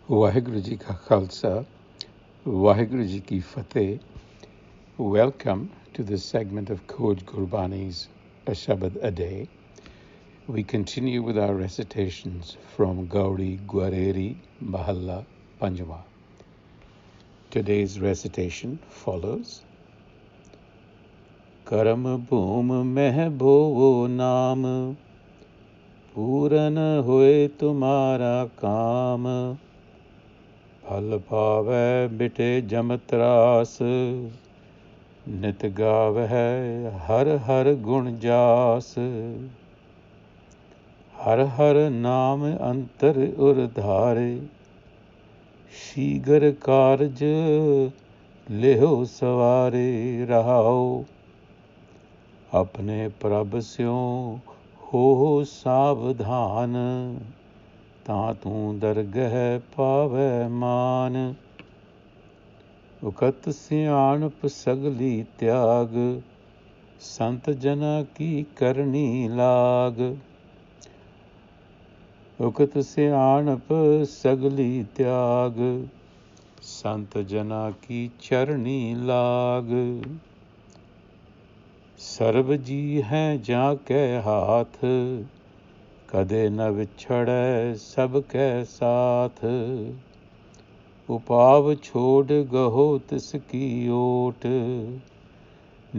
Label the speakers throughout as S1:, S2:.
S1: Waheguru Ji Ka Khalsa, Waheguru Ji Ki Fateh. Welcome to this segment of Khoj Gurbani's a-sabad-a-day. We continue with our recitations from Gauri Gwareri Mahalla Panjwa. Today's recitation follows. Karam Bhoom meh Boahu Naam, पूरन होए तुम्हारा काम, फल पावै बिटे जमत्रास, नित गावै हर हर गुण जास। हर हर नाम अंतर उर धारे, शीघ्र कारज लेहो सवारे। रहाओ अपने प्रभ स्यों हो सावधान, तां तू दरगह पावै मान। उकत सियाणप सगली त्याग, संत जना की करनी लाग। उकत सियाणप सगली त्याग, संत जना की चरनी लाग। सर्ब जी हैं जाके हाथ, कदे न विछड़ै सब कै साथ। उपाव छोड़ गहो तिसकी ओट,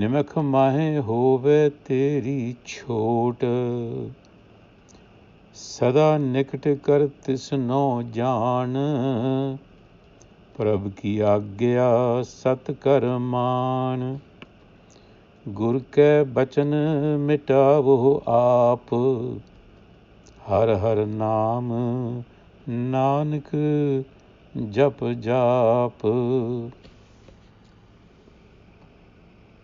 S1: निमख माहे होवे तेरी छोट। सदा निकट कर तिसनो जान, प्रभ की आज्ञा सत कर मान। गुर कै बचन मिटावो आप, हर हर नाम नानक जप जाप।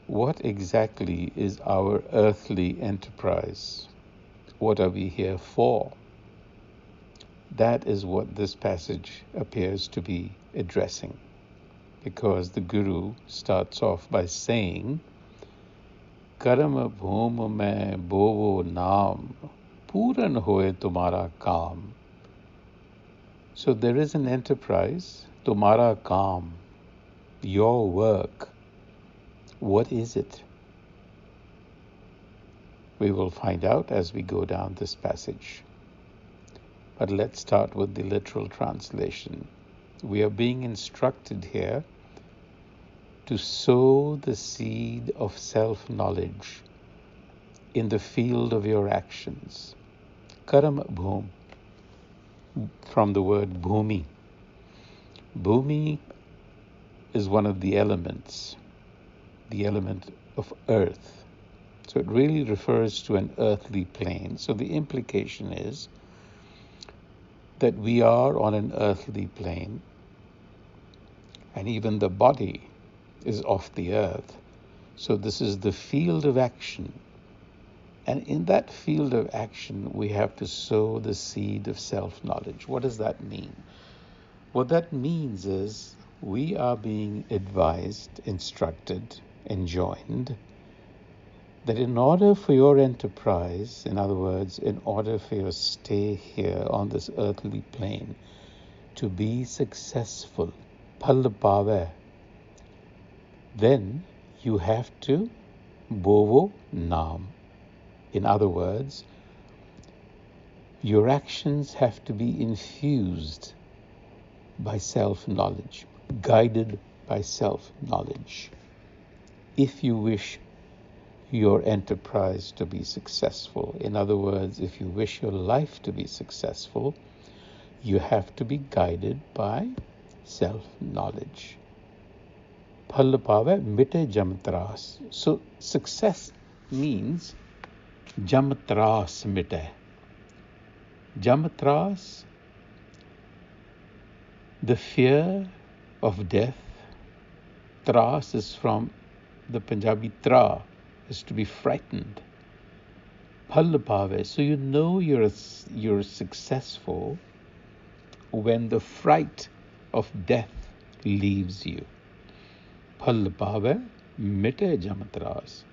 S1: What exactly is our earthly enterprise? What are we here for? That is what this passage appears to be addressing, because the Guru starts off by saying, Karam Bhoom mein Boahu Naam, पूरन होए तुम्हारा काम. So there is an enterprise, तुम्हारा काम, your work. What is it? We will find out as we go down this passage. But let's start with the literal translation. We are being instructed here to sow the seed of self-knowledge in the field of your actions. Karam Bhoom, from the word bhumi. Bhumi is one of the elements, the element of earth. So it really refers to an earthly plane. So the implication is that we are on an earthly plane, and even the body is off the earth. So this is the field of action. And in that field of action, we have to sow the seed of self-knowledge. What does that mean? What that means is we are being advised, instructed, enjoined that in order for your enterprise, in other words, in order for your stay here on this earthly plane to be successful, phal paave, then you have to Boahu Naam. In other words, your actions have to be infused by self-knowledge, guided by self-knowledge. If you wish your enterprise to be successful, in other words, if you wish your life to be successful, you have to be guided by self-knowledge. Phal paave mite jamtras. So success means jamtras mite. Jamtras, the fear of death. Tras is from the Punjabi tra, is to be frightened. Phal paave, so you know you're successful when the fright of death leaves you. Phal paave mite jamtras,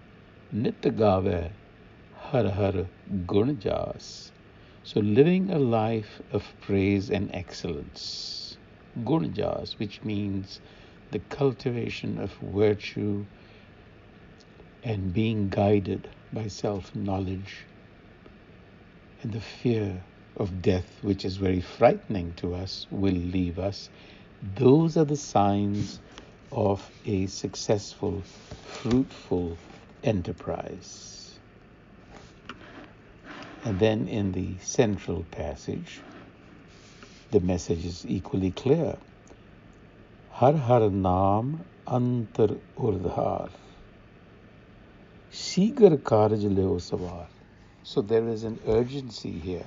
S1: nit gaave har har gun jas. So living a life of praise and excellence, gunjas, which means the cultivation of virtue and being guided by self-knowledge, and the fear of death, which is very frightening to us, will leave us. Those are the signs of a successful, fruitful enterprise. And then in the central passage, the message is equally clear. Har har naam antar urdhar, shigar karj leo savar. So there is an urgency here.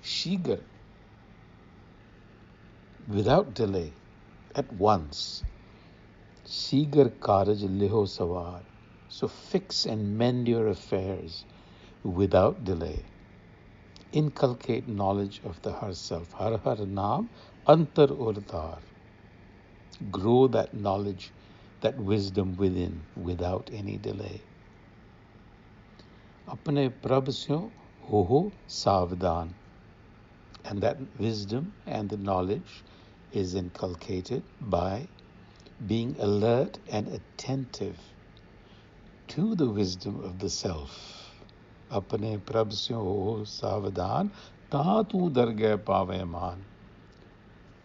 S1: Shigar, without delay, at once. Shigar karaj leho savar. So fix and mend your affairs without delay. Inculcate knowledge of the Har Self. Har har naam antar urdhar. Grow that knowledge, that wisdom within, without any delay. Apne prabh syo ho savdan. And that wisdom and the knowledge is inculcated by being alert and attentive to the wisdom of the self. Apne prabh syo ho savdan, ta tu dargah pave man.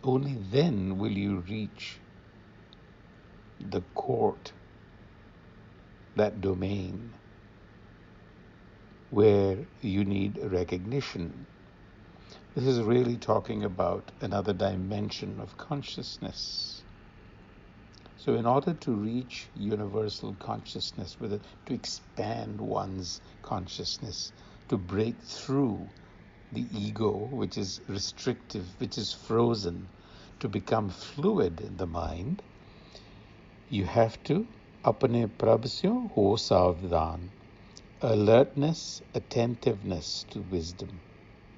S1: Only then will you reach the court, that domain where you need recognition. This is really talking about another dimension of consciousness. So in order to reach universal consciousness, to expand one's consciousness, to break through the ego, which is restrictive, which is frozen, to become fluid in the mind, you have to apne prabh syo ho savdan. Alertness, attentiveness to wisdom,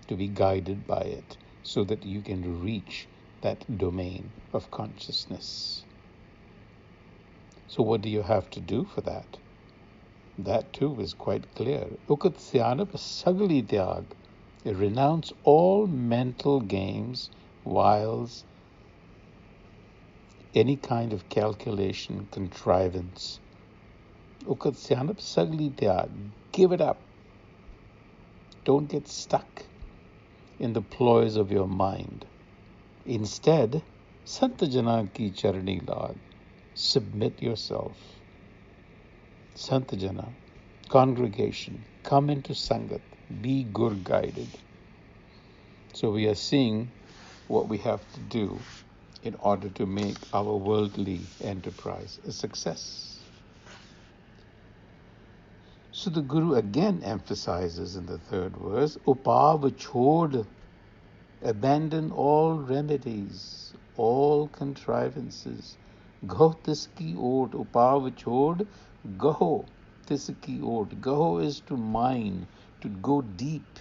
S1: to be guided by it, so that you can reach that domain of consciousness. So what do you have to do for that? That too is quite clear. Ukat syanap sagli tyag. Renounce all mental games, wiles, any kind of calculation, contrivance. Ukat syanap sagli tyag. Give it up. Don't get stuck in the ploys of your mind. Instead, Santajana ki charani lag. Submit yourself. Santajana, congregation, come into Sangat. Be Gur guided. So we are seeing what we have to do in order to make our worldly enterprise a success. So the Guru again emphasizes in the third verse, Upav chhod, abandon all remedies, all contrivances. Gaho tiski ot, upav chhod, gaho tiski ot. Gaho is to mine, to go deep.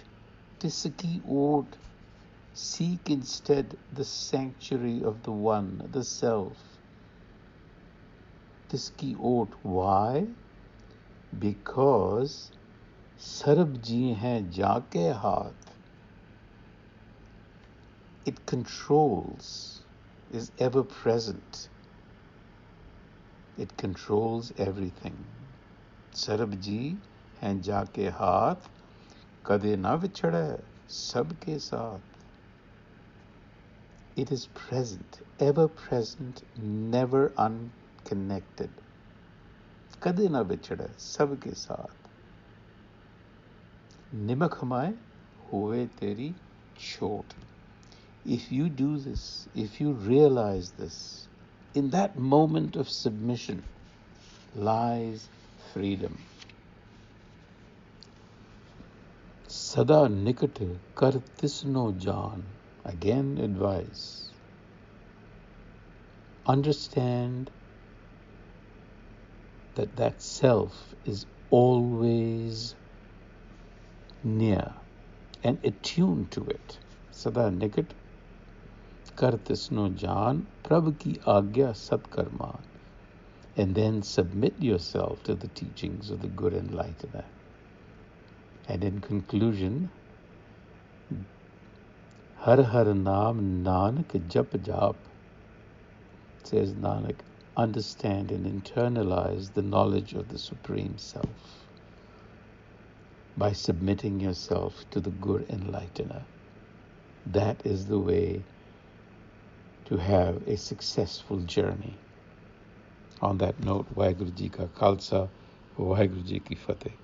S1: Tiski ot, seek instead the sanctuary of the One, the Self. Tiski ot, why? Because sarab ji hai jaake haath. It controls, is ever present. It controls everything. Sarab ji hai jaake haath, kade na vichhade sabke saath. It is present, ever present, never unconnected. Kade na vichhade sabke saath. Nimak hamaye hoye teri chot. If you do this, if you realize this, in that moment of submission lies freedom. Sada nikat kar tisno jaan. Again advice. Understand that self is always near and attuned to it. Sada nikat kar tisno jaan, prabh ki agya satkarman. And then submit yourself to the teachings of the good enlightener. And in conclusion, har har naam nanak jap jap, says Nanak, understand and internalize the knowledge of the Supreme Self by submitting yourself to the good enlightener. That is the way to have a successful journey. On that note, Vaheguru Ji Ka Khalsa, Vaheguru Ji Ki Fateh.